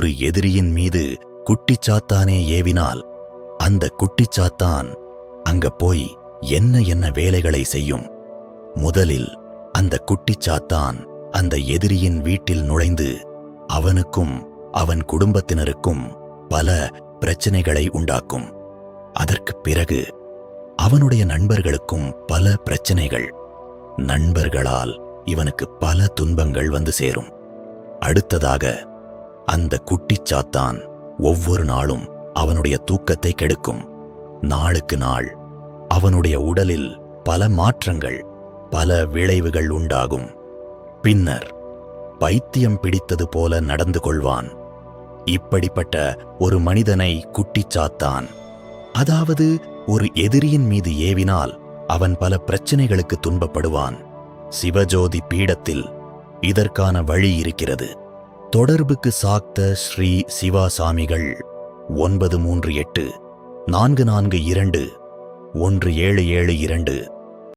ஒரு எதிரியின் மீது குட்டிச்சாத்தானே ஏவினால் அந்த குட்டிச்சாத்தான் அங்க போய் என்ன வேலைகளை செய்யும்? முதலில் அந்த குட்டிச்சாத்தான் அந்த எதிரியின் வீட்டில் நுழைந்து அவனுக்கும் அவன் குடும்பத்தினருக்கும் பல பிரச்சனைகளை உண்டாக்கும். அதற்குப் பிறகு அவனுடைய நண்பர்களுக்கும் பல பிரச்சனைகள். நண்பர்களால் இவனுக்கு பல துன்பங்கள் வந்து சேரும். அடுத்ததாக அந்த குட்டிச்சாத்தான் ஒவ்வொரு நாளும் அவனுடைய தூக்கத்தை கெடுக்கும். நாளுக்கு நாள் அவனுடைய உடலில் பல மாற்றங்கள், பல விளைவுகள் உண்டாகும். பின்னர் பைத்தியம் பிடித்தது போல நடந்து கொள்வான். இப்படிப்பட்ட ஒரு மனிதனை குட்டிச்சாத்தான், அதாவது ஒரு எதிரியின் மீது ஏவினால் அவன் பல பிரச்சனைகளுக்கு துன்பப்படுவான். சிவஜோதி பீடத்தில் இதற்கான வழி இருக்கிறது. தொடர்புக்கு சாக்த ஸ்ரீ சிவாசாமிகள் 938 442 1772